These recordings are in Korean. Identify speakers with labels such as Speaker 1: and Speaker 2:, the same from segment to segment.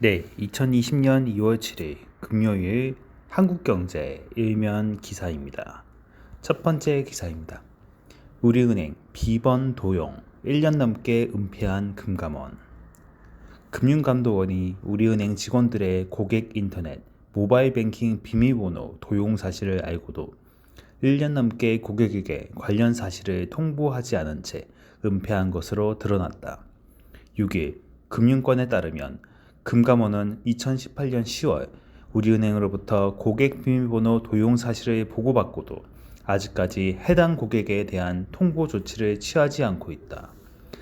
Speaker 1: 네, 2020년 2월 7일 금요일 한국경제 일면 기사입니다. 첫 번째 기사입니다. 우리은행 비번 도용 1년 넘게 은폐한 금감원. 금융감독원이 우리은행 직원들의 고객 인터넷, 모바일 뱅킹 비밀번호 도용 사실을 알고도 1년 넘게 고객에게 관련 사실을 통보하지 않은 채 은폐한 것으로 드러났다. 6일 금융권에 따르면 금감원은 2018년 10월 우리은행으로부터 고객 비밀번호 도용 사실을 보고받고도 아직까지 해당 고객에 대한 통보 조치를 취하지 않고 있다.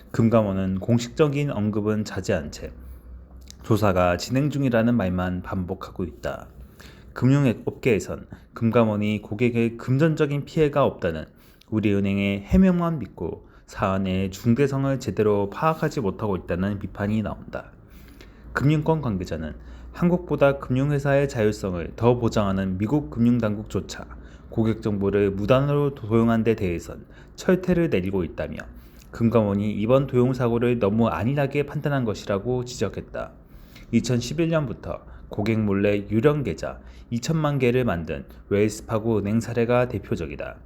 Speaker 1: 금감원은 공식적인 언급은 자제한 채 조사가 진행 중이라는 말만 반복하고 있다. 금융업계에선 금감원이 고객의 금전적인 피해가 없다는 우리은행의 해명만 믿고 사안의 중대성을 제대로 파악하지 못하고 있다는 비판이 나온다. 금융권 관계자는 한국보다 금융회사의 자율성을 더 보장하는 미국 금융당국조차 고객 정보를 무단으로 도용한 데 대해선 철퇴를 내리고 있다며 금감원이 이번 도용 사고를 너무 안일하게 판단한 것이라고 지적했다. 2011년부터 고객 몰래 유령 계좌 2천만 개를 만든 웰스파고 은행 사례가 대표적이다.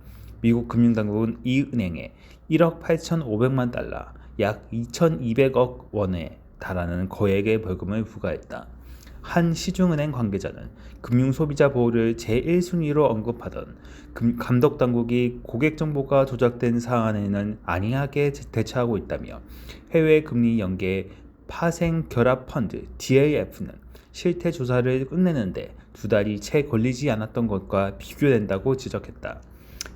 Speaker 1: 미국 금융당국은 이 은행에 1억 8,500만 달러, 약 2,200억 원에 달하는 거액의 벌금을 부과했다. 한 시중은행 관계자는 금융소비자 보호를 제1순위로 언급하던 감독당국이 고객 정보가 조작된 사안에는 안이하게 대처하고 있다며 해외 금리 연계 파생 결합 펀드 DAF는 실태 조사를 끝내는데 2달이 채 걸리지 않았던 것과 비교된다고 지적했다.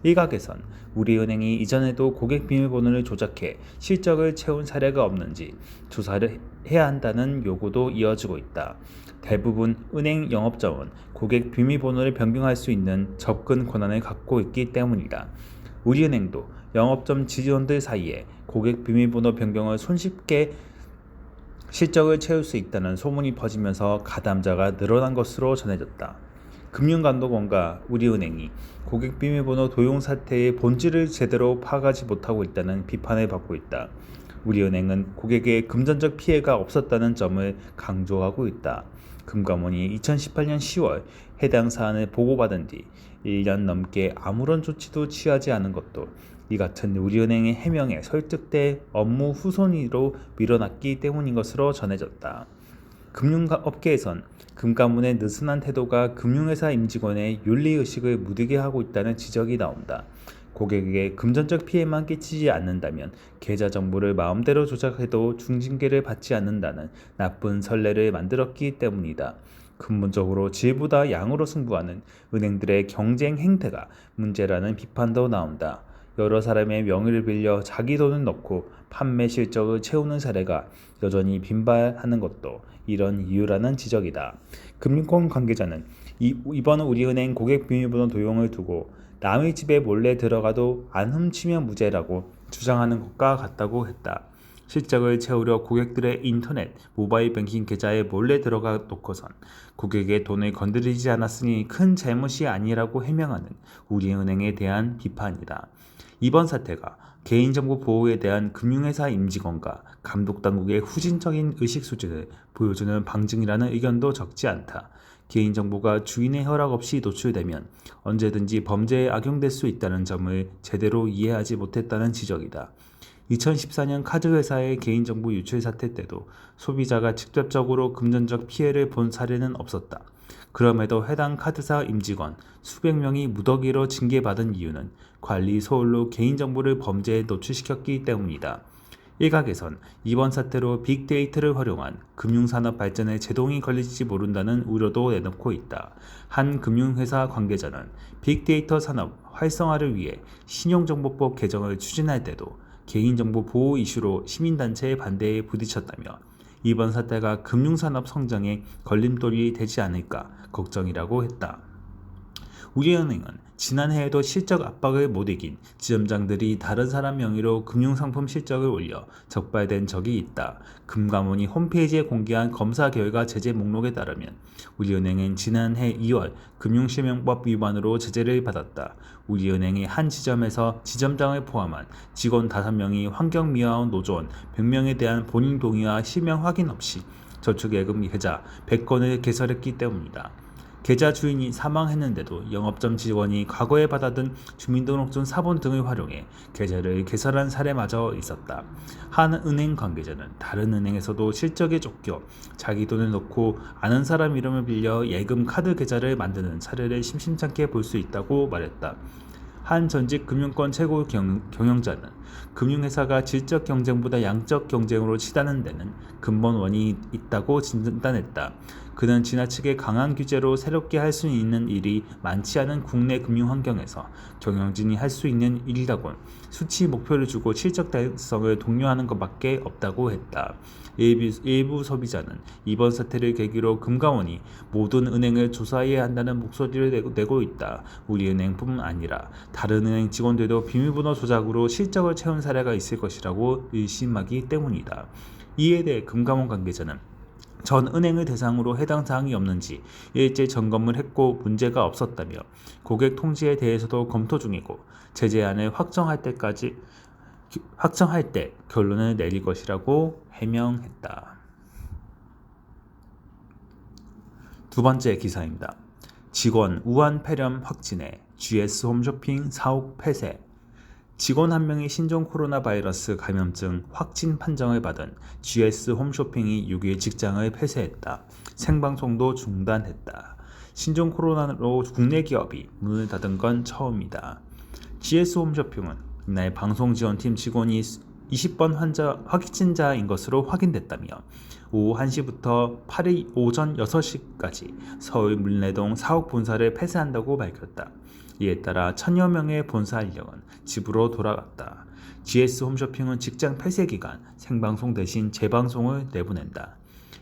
Speaker 1: 일각에선 우리은행이 이전에도 고객 비밀번호를 조작해 실적을 채운 사례가 없는지 조사를 해야 한다는 요구도 이어지고 있다. 대부분 은행 영업점은 고객 비밀번호를 변경할 수 있는 접근 권한을 갖고 있기 때문이다. 우리은행도 영업점 직원들 사이에 고객 비밀번호 변경을 손쉽게 실적을 채울 수 있다는 소문이 퍼지면서 가담자가 늘어난 것으로 전해졌다. 금융감독원과 우리은행이 고객 비밀번호 도용 사태의 본질을 제대로 파악하지 못하고 있다는 비판을 받고 있다. 우리은행은 고객의 금전적 피해가 없었다는 점을 강조하고 있다. 금감원이 2018년 10월 해당 사안을 보고받은 뒤 1년 넘게 아무런 조치도 취하지 않은 것도 이 같은 우리은행의 해명에 설득돼 업무 후손위로 밀어놨기 때문인 것으로 전해졌다. 금융업계에선 금감원의 느슨한 태도가 금융회사 임직원의 윤리의식을 무디게 하고 있다는 지적이 나온다. 고객에게 금전적 피해만 끼치지 않는다면 계좌 정보를 마음대로 조작해도 중징계를 받지 않는다는 나쁜 선례를 만들었기 때문이다. 근본적으로 질보다 양으로 승부하는 은행들의 경쟁 행태가 문제라는 비판도 나온다. 여러 사람의 명의를 빌려 자기 돈을 넣고 판매 실적을 채우는 사례가 여전히 빈발하는 것도 이런 이유라는 지적이다. 금융권 관계자는 이번 우리은행 고객 비밀번호 도용을 두고 남의 집에 몰래 들어가도 안 훔치면 무죄라고 주장하는 것과 같다고 했다. 실적을 채우려 고객들의 인터넷, 모바일 뱅킹 계좌에 몰래 들어가 놓고선 고객의 돈을 건드리지 않았으니 큰 잘못이 아니라고 해명하는 우리은행에 대한 비판이다. 이번 사태가 개인정보 보호에 대한 금융회사 임직원과 감독당국의 후진적인 의식 수준을 보여주는 방증이라는 의견도 적지 않다. 개인정보가 주인의 허락 없이 노출되면 언제든지 범죄에 악용될 수 있다는 점을 제대로 이해하지 못했다는 지적이다. 2014년 카드회사의 개인정보 유출 사태 때도 소비자가 직접적으로 금전적 피해를 본 사례는 없었다. 그럼에도 해당 카드사 임직원 수백 명이 무더기로 징계받은 이유는 관리 소홀로 개인정보를 범죄에 노출시켰기 때문이다. 일각에선 이번 사태로 빅데이터를 활용한 금융산업 발전에 제동이 걸릴지 모른다는 우려도 내놓고 있다. 한 금융회사 관계자는 빅데이터 산업 활성화를 위해 신용정보법 개정을 추진할 때도 개인정보 보호 이슈로 시민단체의 반대에 부딪혔다며 이번 사태가 금융산업 성장에 걸림돌이 되지 않을까 걱정이라고 했다. 우리은행은 지난해에도 실적 압박을 못 이긴 지점장들이 다른 사람 명의로 금융상품 실적을 올려 적발된 적이 있다. 금감원이 홈페이지에 공개한 검사 결과 제재 목록에 따르면 우리은행은 지난해 2월 금융실명법 위반으로 제재를 받았다. 우리은행의 한 지점에서 지점장을 포함한 직원 5명이 환경미화원 노조원 100명에 대한 본인 동의와 실명 확인 없이 저축예금 계좌 100건을 개설했기 때문이다. 계좌 주인이 사망했는데도 영업점 직원이 과거에 받아둔 주민등록증 사본 등을 활용해 계좌를 개설한 사례마저 있었다. 한 은행 관계자는 다른 은행에서도 실적에 쫓겨 자기 돈을 넣고 아는 사람 이름을 빌려 예금 카드 계좌를 만드는 사례를 심심찮게 볼 수 있다고 말했다. 한 전직 금융권 최고 경영자는 금융회사가 질적 경쟁보다 양적 경쟁으로 치닫는 데는 근본 원인이 있다고 진단했다. 그는 지나치게 강한 규제로 새롭게 할 수 있는 일이 많지 않은 국내 금융 환경에서 경영진이 할 수 있는 일이라곤 수치 목표를 주고 실적 달성을 독려하는 것밖에 없다고 했다. 일부 소비자는 이번 사태를 계기로 금감원이 모든 은행을 조사해야 한다는 목소리를 내고 있다. 우리은행뿐만 아니라 다른 은행 직원들도 비밀번호 조작으로 실적을 채운 사례가 있을 것이라고 의심하기 때문이다. 이에 대해 금감원 관계자는 전 은행을 대상으로 해당 사항이 없는지 일제 점검을 했고 문제가 없었다며 고객 통지에 대해서도 검토 중이고 제재안을 확정할 때 결론을 내릴 것이라고 해명했다. 두 번째 기사입니다. 직원 우한 폐렴 확진해 GS 홈쇼핑 사옥 폐쇄. 직원 한 명이 신종 코로나 바이러스 감염증 확진 판정을 받은 GS 홈쇼핑이 6일 직장을 폐쇄했다. 생방송도 중단했다. 신종 코로나로 국내 기업이 문을 닫은 건 처음이다. GS 홈쇼핑은 이날 방송지원팀 직원이 20번 확진자인 것으로 확인됐다며 오후 1시부터 8일 오전 6시까지 서울 물레동 사옥 본사를 폐쇄한다고 밝혔다. 이에 따라 1000여 명의 본사 인력은 집으로 돌아갔다. GS 홈쇼핑은 직장 폐쇄 기간 생방송 대신 재방송을 내보낸다.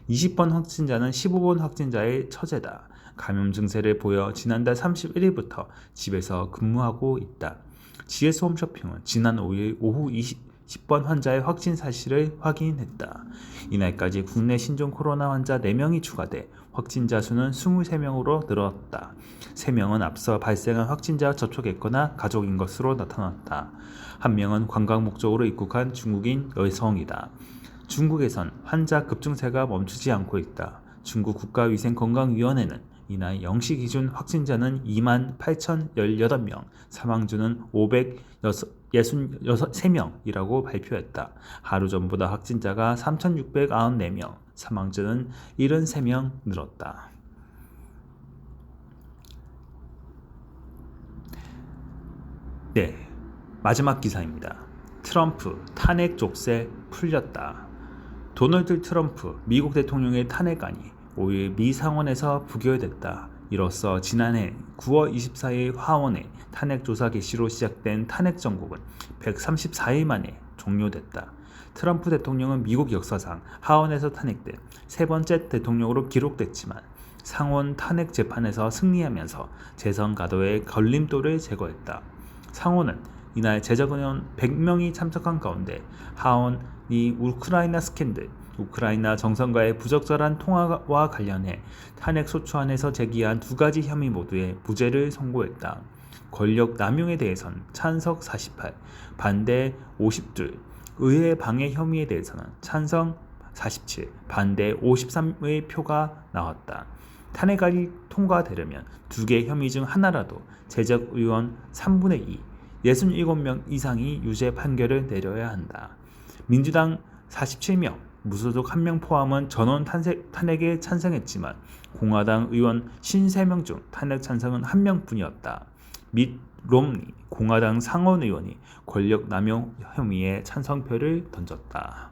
Speaker 1: 20번 확진자는 15번 확진자의 처제다. 감염 증세를 보여 지난달 31일부터 집에서 근무하고 있다. GS 홈쇼핑은 지난 5일 오후 10번 환자의 확진 사실을 확인했다. 이날까지 국내 신종 코로나 환자 4명이 추가돼 확진자 수는 23명으로 늘었다. 3명은 앞서 발생한 확진자와 접촉했거나 가족인 것으로 나타났다. 1명은 관광 목적으로 입국한 중국인 여성이다. 중국에선 환자 급증세가 멈추지 않고 있다. 중국 국가위생건강위원회는 이날 0시 기준 확진자는 28,018명, 사망자는 563명이라고 발표했다. 하루 전보다 확진자가 3,694명, 사망자는 73명 늘었다. 네, 마지막 기사입니다. 트럼프 탄핵 족쇄 풀렸다. 도널드 트럼프 미국 대통령의 탄핵안이 5일 미 상원에서 부결됐다. 이로써 지난해 9월 24일 하원의 탄핵 조사 개시로 시작된 탄핵 정국은 134일 만에 종료됐다. 트럼프 대통령은 미국 역사상 하원에서 탄핵된 세 번째 대통령으로 기록됐지만 상원 탄핵 재판에서 승리하면서 재선 가도의 걸림돌을 제거했다. 상원은 이날 제적의원 100명이 참석한 가운데 하원이 우크라이나 스캔들, 우크라이나 정상과의 부적절한 통화와 관련해 탄핵 소추안에서 제기한 2가지 혐의 모두에 무죄를 선고했다. 권력 남용에 대해선 찬성 48, 반대 52, 의회 방해 혐의에 대해서는 찬성 47, 반대 53의 표가 나왔다. 탄핵안이 통과되려면 2개 혐의 중 하나라도 제적 의원 3분의 2, 67명 이상이 유죄 판결을 내려야 한다. 민주당 47명, 무소속 1명 포함은 전원 탄핵에 찬성했지만 공화당 의원 53명 중 탄핵 찬성은 1명뿐이었다. 밋 롬니 공화당 상원 의원이 권력 남용 혐의에 찬성표를 던졌다.